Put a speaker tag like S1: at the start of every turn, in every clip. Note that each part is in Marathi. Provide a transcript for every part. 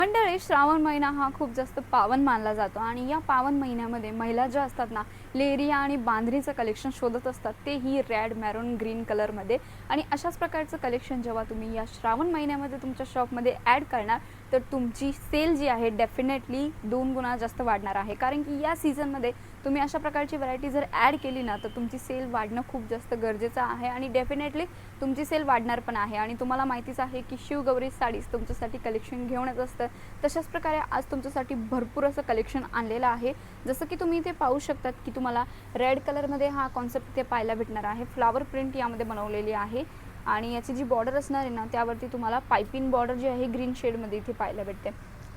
S1: मंडळी, श्रावण महिना हा खूप जास्त पावन मानला जातो आणि या पावन महिन्यामध्ये महिला ज्या असतात ना, लेरिया आणि बांधणीचं कलेक्शन शोधत असतात, तेही रेड मॅरून ग्रीन कलरमध्ये. आणि अशाच प्रकारचं कलेक्शन जेव्हा तुम्ही या श्रावण महिन्यामध्ये तुमच्या शॉपमध्ये ॲड करणार तर तुमची सेल जी आहे डेफिनेटली 2 गुणा जास्त वाढणार आहे. कारण की या सीझनमध्ये तुम्ही अशा प्रकारची व्हरायटी जर ॲड केली ना तर तुमची सेल वाढणं खूप जास्त गरजेचं आहे आणि डेफिनेटली तुमची सेल वाढणार पण आहे. आणि तुम्हाला माहितीच आहे की शिवगौरी साडीज तुमच्यासाठी कलेक्शन घेऊन येत असतं. तशाच प्रकारे आज तुमच्यासाठी भरपूर असं कलेक्शन आणलेलं आहे. जसं की तुम्ही इथे पाहू शकतात की तुम्हाला रेड कलरमध्ये हा कॉन्सेप्ट इथे पाहायला भेटणार आहे. फ्लावर प्रिंट यामध्ये बनवलेली आहे आणि याची जी बॉर्डर असणार आहे ना त्यावरती तुम्हाला पायपिंग बॉर्डर जी आहे ग्रीन शेडमध्ये इथे पाहायला भेटते.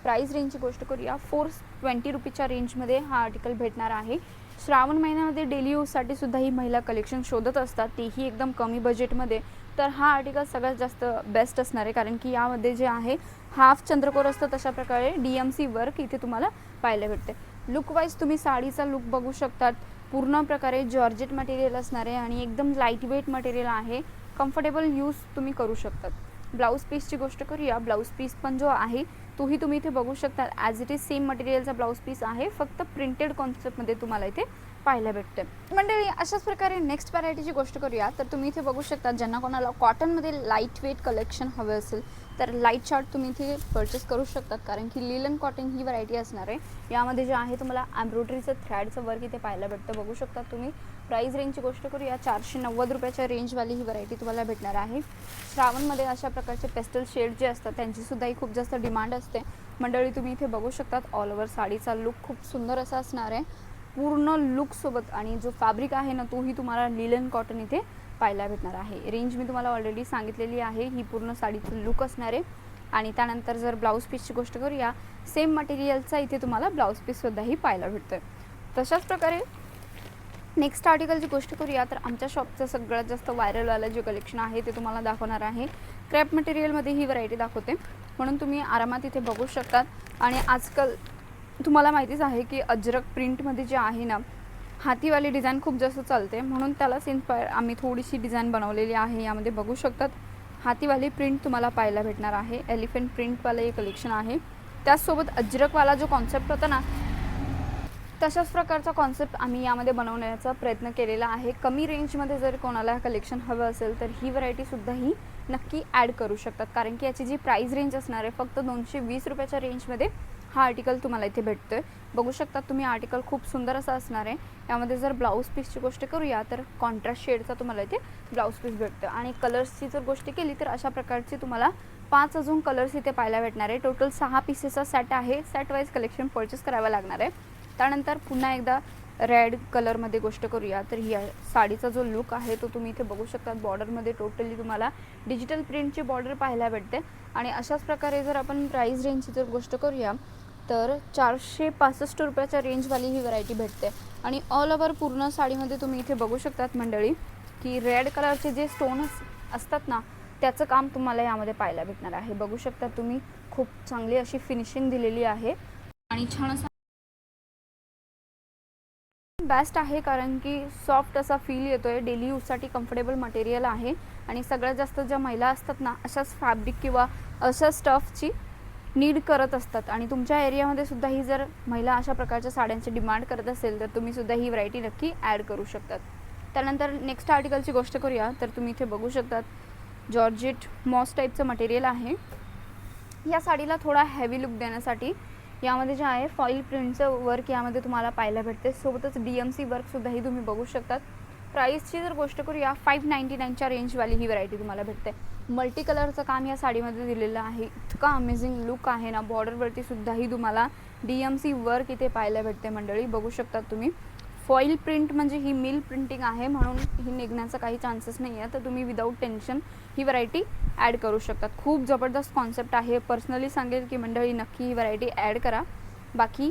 S1: प्राइस रेंजची गोष्ट करूया, 420 रुपीच्या रेंजमध्ये हा आर्टिकल भेटणार आहे. श्रावण महिन्यामध्ये डेली यूजसाठी सुद्धा ही महिला कलेक्शन शोधत असतात, तेही एकदम कमी बजेटमध्ये. तर हा आर्टिकल सगळ्यात जास्त बेस्ट असणार आहे कारण की यामध्ये जे आहे हाफ चंद्रकोर असतं तशा प्रकारे DMC वर्क इथे तुम्हाला पाहायला भेटते. लुकवाईज तुम्ही साडीचा लुक बघू शकतात. पूर्ण प्रकारे जॉर्जेट मटेरियल असणार आहे आणि एकदम लाईट वेट मटेरियल आहे. कम्फर्टेबल यूज तुम्ही करू शकतात. ब्लाऊज पीसची गोष्ट करूया, ब्लाऊज पीस पण जो आहे तोही तुम्ही इथे बघू शकता. ॲज इट इज सेम मटेरियलचा ब्लाऊज पीस आहे, फक्त प्रिंटेड कॉन्सेप्टमध्ये तुम्हाला इथे पाहायला भेटते. मंडळी, अशाच प्रकारे नेक्स्ट व्हरायटीची गोष्ट करूया तर तुम्ही इथे बघू शकता, ज्यांना कोणाला कॉटनमध्ये लाईट वेट कलेक्शन हवे असेल तर लाईट चार्ट तुम्ही इथे परचेस करू शकतात. कारण की लिलन कॉटन ही व्हरायटी असणार आहे. यामध्ये जे आहे तुम्हाला एम्ब्रॉयडरीचं थ्रेडचं वर्क इथे पाहायला भेटतं, बघू शकता तुम्ही. प्राइस रेंजची गोष्ट करूया, 490 रुपयाच्या रेंजवाली ही व्हरायटी तुम्हाला भेटणार आहे. श्रावणमध्ये अशा प्रकारचे पेस्टल शेड जे असतात त्यांचीसुद्धाही खूप जास्त डिमांड असते. मंडळी, तुम्ही इथे बघू शकतात ऑल ओव्हर साडीचा लुक खूप सुंदर असा असणार आहे पूर्ण लुकसोबत. आणि जो फॅब्रिक आहे ना तोही तुम्हाला लिलन कॉटन इथे पाहायला भेटणार आहे. रेंज मी तुम्हाला ऑलरेडी सांगितलेली आहे. ही पूर्ण साडीचं लुक असणार आहे. आणि त्यानंतर जर ब्लाऊज पीसची गोष्ट करूया, सेम मटेरियलचा इथे तुम्हाला ब्लाऊज पीससुद्धाही पाहायला भेटतं. तशाच प्रकारे नेक्स्ट आर्टिकलची गोष्ट करूया तर आमच्या शॉपचं सगळ्यात जास्त व्हायरलवालं जे कलेक्शन आहे ते तुम्हाला दाखवणार आहे. क्रॅप मटेरियलमध्ये ही व्हरायटी दाखवते म्हणून तुम्ही आरामात इथे बघू शकतात. आणि आजकाल तुम्हाला माहितीच आहे की अजरक प्रिंटमध्ये जे आहे ना हातीवाली डिझाईन खूप जास्त चालते, म्हणून त्यालाच इन्स्पायर आम्ही थोडीशी डिझाईन बनवलेली आहे. यामध्ये बघू शकतात हातीवाली प्रिंट तुम्हाला पाहायला भेटणार आहे. एलिफंट प्रिंटवालं हे कलेक्शन आहे. त्याचसोबत अजरकवाला जो कॉन्सेप्ट होता ना तशाच प्रकारचा कॉन्सेप्ट आम्ही यामध्ये बनवण्याचा प्रयत्न केलेला आहे. कमी रेंजमध्ये जर कोणाला कलेक्शन हवं असेल तर ही व्हरायटीसुद्धाही नक्की ॲड करू शकतात. कारण की याची जी प्राइस रेंज असणार आहे फक्त 220 रुपयाच्या रेंजमध्ये हा आर्टिकल तुम्हाला इथे भेटतो आहे. बघू शकता तुम्ही, आर्टिकल खूप सुंदर असा असणार आहे. यामध्ये जर ब्लाऊज पीसची गोष्ट करूया तर कॉन्ट्रास्ट शेडचा तुम्हाला इथे ब्लाऊज पीस भेटतो. आणि कलर्सची जर गोष्ट केली तर अशा प्रकारची तुम्हाला 5 अजून कलर्स इथे पाहायला भेटणार आहे. टोटल 6 पीसेसचा सेट आहे. सेट वाईज कलेक्शन परचेस करावं लागणार आहे. त्यानंतर पुन्हा एकदा रेड कलरमध्ये गोष्ट करूया तर ही साडीचा जो लुक आहे तो तुम्ही इथे बघू शकता. बॉर्डरमध्ये टोटली तुम्हाला डिजिटल प्रिंटची बॉर्डर पाहायला भेटते. आणि अशाच प्रकारे जर आपण प्राइस रेंजची जर गोष्ट करूया तर 465 रुपयाच्या रेंजवाली ही व्हरायटी भेटते. आणि ऑल ओव्हर पूर्ण साडीमध्ये तुम्ही इथे बघू शकतात मंडळी की रेड कलरचे जे स्टोन्स असतात ना त्याचं काम तुम्हाला यामध्ये पाहायला भेटणार आहे. बघू शकता तुम्ही, खूप चांगली अशी फिनिशिंग दिलेली आहे आणि छान असा बेस्ट आहे. कारण की सॉफ्ट असा फील येतो आहे. डेली यूजसाठी कम्फर्टेबल मटेरियल आहे. आणि सगळ्यात जास्त ज्या महिला असतात ना अशाच फॅब्रिक किंवा अशा स्टफची नीड करत असतात. आणि तुमच्या एरियामध्ये सुद्धा ही जर महिला अशा प्रकारच्या साड्यांची डिमांड करत असेल तर तुम्ही सुद्धा ही व्हरायटी नक्की ॲड करू शकतात. त्यानंतर नेक्स्ट आर्टिकलची गोष्ट करूया तर तुम्ही इथे बघू शकतात जॉर्जेट मॉस टाईपचं मटेरियल आहे. या साडीला थोडा हेवी लुक देण्यासाठी यामध्ये जे आहे फॉईल प्रिंटचं वर्क यामध्ये तुम्हाला पाहायला भेटते. सोबतच DMC वर्कसुद्धाही तुम्ही बघू शकतात. प्राईसची जर गोष्ट करूया 599च्या रेंजवाली ही व्हरायटी तुम्हाला भेटते. मल्टी कलरचं काम या साडीमध्ये दिलेलं आहे. इतका अमेझिंग लुक आहे ना. बॉर्डरवरती सुद्धाही तुम्हाला DMC वर्क इथे पाहायला भेटते. मंडळी बघू शकतात तुम्ही. फॉईल प्रिंट म्हणजे ही मिल प्रिंटिंग आहे म्हणून ही निघण्याचा काही चान्सेस नाही आहे. तर तुम्ही विदाऊट टेन्शन ही व्हरायटी ॲड करू शकतात. खूप जबरदस्त कॉन्सेप्ट आहे. पर्सनली सांगेल की मंडळी नक्की ही व्हरायटी ॲड करा. बाकी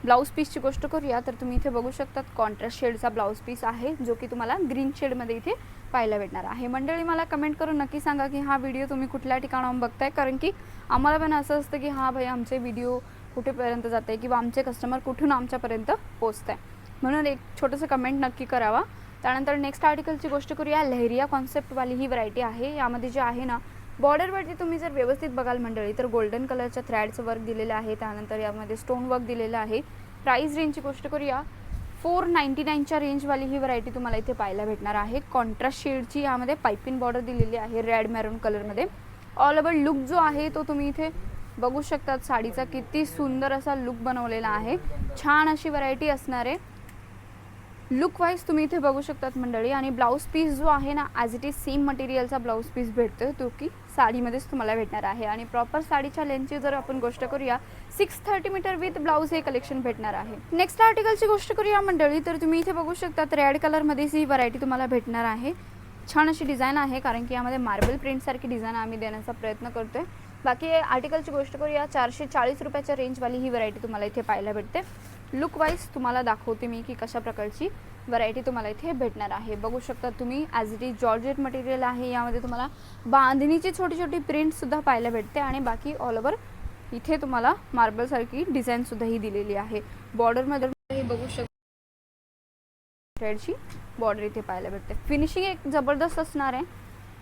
S1: ब्लाऊज पीसची गोष्ट करूया तर तुम्ही इथे बघू शकतात कॉन्ट्रास्ट शेडचा ब्लाऊज पीस आहे जो की तुम्हाला ग्रीन शेडमध्ये इथे पाहायला भेटणार आहे. मंडळी, मला कमेंट करून नक्की सांगा की हा व्हिडिओ तुम्ही कुठल्या ठिकाणाहून बघताय. कारण की आम्हाला पण असं असतं की हा भाई आमचे व्हिडिओ कुठेपर्यंत जात आहे किंवा आमचे कस्टमर कुठून आमच्यापर्यंत पोचत आहे. म्हणून एक छोटंसं कमेंट नक्की करावा. त्यानंतर नेक्स्ट आर्टिकलची गोष्ट करूया. लहरिया कॉन्सेप्टवाली ही व्हरायटी आहे. यामध्ये जे आहे ना बॉर्डरवरती तुम्ही जर व्यवस्थित बघाल मंडळी तर गोल्डन कलरच्या थ्रेडचं वर्क दिलेलं आहे, त्यानंतर यामध्ये स्टोन वर्क दिलेलं आहे. प्राइस रेंजची गोष्ट करूया, 499च्या रेंजवाली ही व्हरायटी तुम्हाला इथे पाहायला भेटणार आहे. कॉन्ट्रास्ट शेडची यामध्ये पाइपिंग बॉर्डर दिलेली आहे रेड मॅरून कलरमध्ये. ऑल ओव्हर लुक जो आहे तो तुम्ही इथे बघू शकतात. साडीचा किती सुंदर असा लुक बनवलेला आहे. छान अशी व्हरायटी असणार आहे. लुक वाईज तुम्ही इथे बघू शकतात मंडळी. आणि ब्लाऊज पीस जो आहे ना, ॲज इट इज सेम मटेरियलचा ब्लाऊज पीस भेटतो, तो की साडीमध्येच तुम्हाला भेटणार आहे. आणि प्रॉपर साडीच्या लेंथची जर आपण गोष्ट करूया, 630 मीटर विथ ब्लाऊज हे कलेक्शन भेटणार आहे. नेक्स्ट आर्टिकलची गोष्ट करूया मंडळी तर तुम्ही इथे बघू शकतात रेड कलरमध्येच ही व्हरायटी तुम्हाला भेटणार आहे. छान अशी डिझाईन आहे, कारण की यामध्ये मार्बल प्रिंटसारखी डिझाईन आम्ही देण्याचा प्रयत्न करतोय. बाकी आर्टिकलची गोष्ट करूया, 440 रुपयाच्या रेंजवाली ही व्हरायटी तुम्हाला इथे पाहायला भेटते. लुक वाईज तुम्हाला दाखवते मी की कशा प्रकारची व्हरायटी तुम्हाला इथे भेटणार आहे. बघू शकता तुम्ही, as it is georgette material आहे. यामध्ये तुम्हाला बांधणीची छोटी छोटी प्रिंटसुद्धा पाहायला भेटते आणि बाकी ऑल ओव्हर इथे तुम्हाला मार्बलसारखी डिझाईनसुद्धा ही दिलेली आहे. बॉर्डरमध्ये हे बघू शकता थ्रेडची बॉर्डर इथे पाहायला भेटते. फिनिशिंग एक जबरदस्त असणार आहे.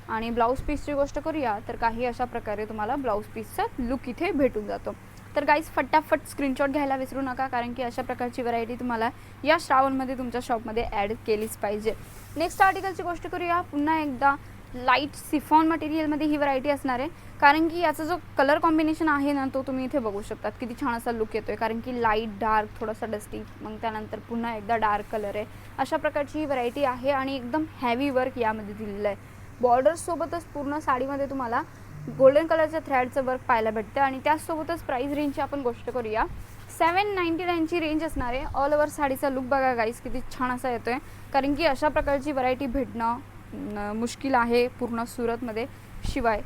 S1: आणि ब्लाऊज पीसची गोष्ट करूया तर काही अशा प्रकारे तुम्हाला ब्लाऊज पीसचा लुक इथे भेटून जातो. तर गाईज फटाफट स्क्रीनशॉट घ्यायला विसरू नका, कारण की अशा प्रकारची व्हरायटी तुम्हाला या श्रावणमध्ये तुमच्या शॉपमध्ये ॲड केलीच पाहिजे. नेक्स्ट आर्टिकलची गोष्ट करूया, पुन्हा एकदा लाईट सिफॉन मटेरियलमध्ये ही व्हरायटी असणार आहे. कारण की याचा जो कलर कॉम्बिनेशन आहे ना, तो तुम्ही इथे बघू शकतात किती छान असा लुक येतोय. कारण की लाईट डार्क थोडासा डस्टी, मग त्यानंतर पुन्हा एकदा डार्क कलर आहे. अशा प्रकारची ही व्हरायटी आहे आणि एकदम हॅवी वर्क यामध्ये दिलेलं आहे. बॉर्डरसोबतच पूर्ण साडीमध्ये तुम्हाला गोल्डन कलरच्या थ्रेडचं वर्क पाहायला भेटतं. आणि त्याचसोबतच प्राइस रेंजची आपण गोष्ट करूया, 799ची रेंज असणार आहे. ऑल ओव्हर साडीचा लुक बघा गाईस किती छान असा येतोय. कारण की अशा प्रकारची व्हरायटी भेटणं मुश्किल आहे पूर्ण सुरतमध्ये, शिवाय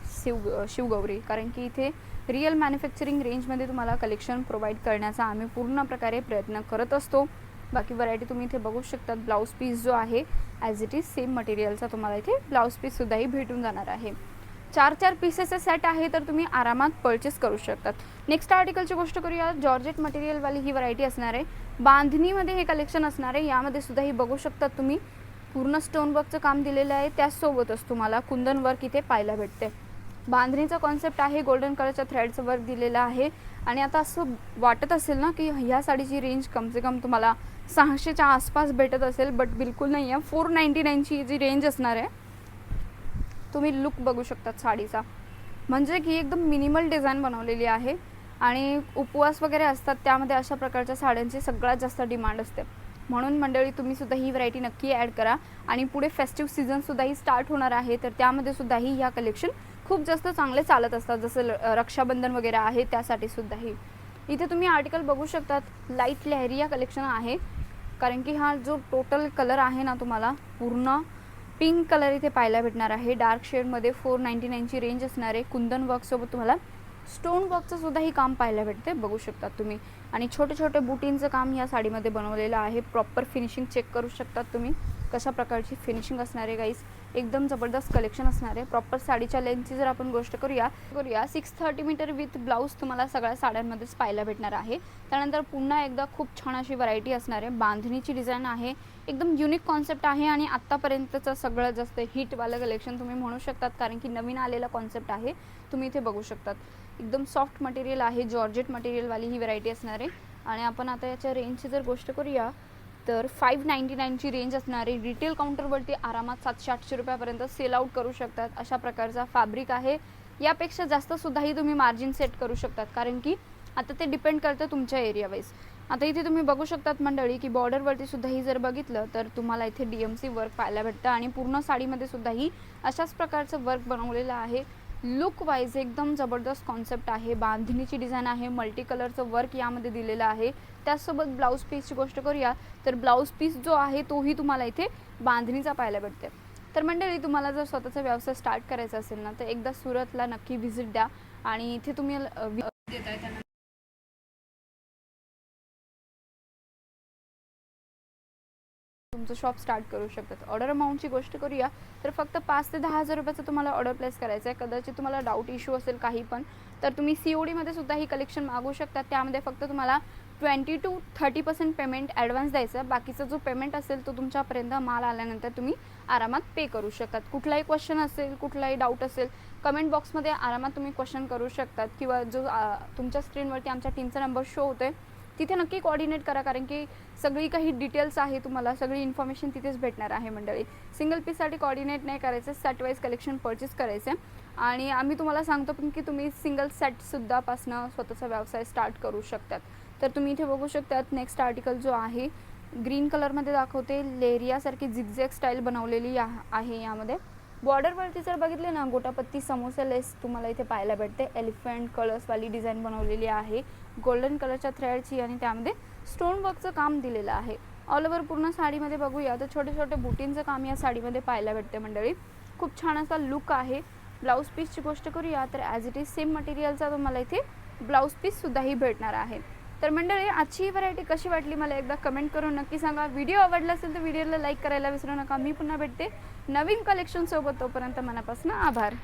S1: शिवगौरी. कारण की इथे रिअल मॅन्युफॅक्चरिंग रेंजमध्ये तुम्हाला कलेक्शन प्रोव्हाइड करण्याचा आम्ही पूर्ण प्रकारे प्रयत्न करत असतो. बाकी व्हरायटी तुम्ही इथे बघू शकतात. ब्लाऊज पीस जो आहे ॲज इट इज सेम मटेरियलचा तुम्हाला इथे ब्लाऊज पीससुद्धाही भेटून जाणार आहे. 4 पीसेसचा सेट आहे, तर तुम्ही आरामात परचेस करू शकतात. नेक्स्ट आर्टिकलची गोष्ट करूया, जॉर्जेट मटेरियलवाली ही व्हरायटी असणार आहे. बांधणीमध्ये हे कलेक्शन असणार आहे. यामध्ये सुद्धा ही बघू शकतात तुम्ही, पूर्ण स्टोन वर्कचं काम दिलेलं आहे. त्याचसोबतच तुम्हाला कुंदन वर्क इथे पाहायला भेटते. बांधणीचा कॉन्सेप्ट आहे, गोल्डन कलरच्या थ्रेडचं वर्क दिलेलं आहे. आणि आता असं वाटत असेल ना की ह्या साडीची रेंज कमसे कम तुम्हाला 600च्या आसपास भेटत असेल, बट बिलकुल नाही आहे. 499ची जी रेंज असणार आहे. तुम्ही लुक बघू शकतात साडीचा, म्हणजे की एकदम मिनिमल डिझाईन बनवलेली आहे. आणि उपवास वगैरे असतात त्यामध्ये अशा प्रकारच्या साड्यांची सगळ्यात जास्त डिमांड असते. म्हणून मंडळी तुम्ही सुद्धा ही व्हरायटी नक्की ॲड करा. आणि पुढे फेस्टिव्ह सीझनसुद्धाही स्टार्ट होणार आहे, तर त्यामध्ये सुद्धाही ह्या कलेक्शन खूप जास्त चांगले चालत असतात. जसं रक्षाबंधन वगैरे आहे त्यासाठी सुद्धाही. इथे तुम्ही आर्टिकल बघू शकतात, लाईट लेहरिया कलेक्शन आहे. कारण की हा जो टोटल कलर आहे ना, तुम्हाला पूर्ण पिंक कलर इथे पाहायला भेटणार आहे. डार्क शेडमध्ये 499ची रेंज असणार आहे. कुंदन वर्कसोबत तुम्हाला स्टोन वर्कचं सुद्धाही काम पाहायला भेटते, बघू शकतात तुम्ही. आणि छोटे छोटे बुटींचं काम या साडीमध्ये बनवलेलं आहे. प्रॉपर फिनिशिंग चेक करू शकतात तुम्ही कशा प्रकारची फिनिशिंग असणार आहे गाईस. एकदम जबरदस्त कलेक्शन असणार आहे. प्रॉपर साडीच्या लेंथची जर आपण गोष्ट करूया 630 मीटर विथ ब्लाऊज तुम्हाला सगळ्या साड्यांमध्येच पाहायला भेटणार आहे. त्यानंतर पुन्हा एकदा खूप छान अशी व्हरायटी असणार आहे. बांधणीची डिझाईन आहे, एकदम युनिक कॉन्सेप्ट आहे. आणि आत्तापर्यंतचं सगळं जास्त हिटवालं कलेक्शन तुम्ही म्हणू शकतात, कारण की नवीन आलेला कॉन्सेप्ट आहे. तुम्ही इथे बघू शकतात, एकदम सॉफ्ट मटेरियल आहे. जॉर्जेट मटेरियलवाली ही व्हरायटी असणार आहे. आणि आपण आता याच्या रेंजची जर गोष्ट करूया तर 599ची रेंज असणार आहे. रिटेल काउंटरवरती आरामात 700-800 रुपयापर्यंत सेल आउट करू शकतात. अशा प्रकारचा फॅब्रिक आहे. यापेक्षा जास्तसुद्धाही तुम्ही मार्जिन सेट करू शकतात, कारण की आता ते डिपेंड करतं तुमच्या एरिया वाईज. आता इथे तुम्ही बघू शकतात मंडळी की बॉर्डरवरती सुद्धाही जर बघितलं तर तुम्हाला इथे DMC वर्क पाहायला भेटतं. आणि पूर्ण साडीमध्ये सुद्धाही अशाच प्रकारचं वर्क बनवलेलं आहे. लुक वाईज एकदम जबरदस्त कॉन्सेप्ट आहे. बांधणीची डिझाईन आहे, मल्टी कलरचं वर्क यामध्ये दिलेलं आहे. त्याचसोबत ब्लाऊज पीसची गोष्ट करूया तर ब्लाऊज पीस जो आहे तोही तुम्हाला इथे बांधणीचा पाहायला भेटते. तर मंडळी तुम्हाला जर स्वतःचा व्यवसाय स्टार्ट करायचा असेल ना, तर एकदा सुरतला नक्की व्हिजिट द्या. आणि इथे तुम्ही देताय तुमचं शॉप स्टार्ट करू शकतात. ऑर्डर अमाऊंटची गोष्ट करूया तर फक्त 5 ते 10,000 रुपयाचं तुम्हाला ऑर्डर प्लेस करायचं आहे. कदाचित तुम्हाला डाऊट इश्यू असेल काही पण, तर तुम्ही CODमध्ये सुद्धा ही कलेक्शन मागवू शकता. त्यामध्ये फक्त तुम्हाला 20 to 30% पेमेंट ॲडव्हान्स द्यायचं. बाकीचा जो पेमेंट असेल तो तुमच्यापर्यंत माल आल्यानंतर तुम्ही आरामात पे करू शकतात. कुठलाही क्वेश्चन असेल, कुठलाही डाऊट असेल, कमेंट बॉक्समध्ये आरामात तुम्ही क्वेश्चन करू शकतात किंवा जो तुमच्या स्क्रीनवरती आमच्या टीमचा नंबर शो होतोय तिथे नक्की कोऑर्डिनेट करा, कारण की सगळी काही डिटेल्स आहे, तुम्हाला सगळी इन्फॉर्मेशन तिथेच भेटणार आहे मंडळी. सिंगल पीससाठी कोऑर्डिनेट नाही करायचं, सेट वाईज कलेक्शन परचेस करायचे. आणि आम्ही तुम्हाला सांगतो पण की तुम्ही सिंगल सेटसुद्धापासनं स्वतःचा व्यवसाय स्टार्ट करू शकतात. तर तुम्ही इथे बघू शकतात नेक्स्ट आर्टिकल जो आहे ग्रीन कलरमध्ये दाखवते. लेरियासारखी झिगझॅग स्टाईल बनवलेली आहे. यामध्ये बॉर्डरवरती जर बघितले ना, गोटापत्ती समोसा लेस तुम्हाला इथे पाहायला भेटते. एलिफंट कलर्सवाली डिझाईन बनवलेली आहे गोल्डन कलरच्या थ्रेडची आणि त्यामध्ये स्टोन वर्कचं काम दिलेलं आहे. ऑल ओव्हर पूर्ण साडीमध्ये बघूया तर छोटे छोटे बुटींचं काम या साडीमध्ये पाहायला भेटते मंडळी. खूप छान असा लुक आहे. ब्लाऊज पीसची गोष्ट करूया तर ॲज इट इज सेम मटेरियलचा तुम्हाला इथे ब्लाऊज पीससुद्धाही भेटणार आहे. तर मंडळी आजची ही व्हरायटी कशी वाटली मला एकदा कमेंट करून नक्की सांगा. व्हिडिओ आवडला असेल तर व्हिडिओला लाईक करायला विसरू नका. मी पुन्हा भेटते नवीन कलेक्शन सोबत. तोपर्यंत मनापासून आभार.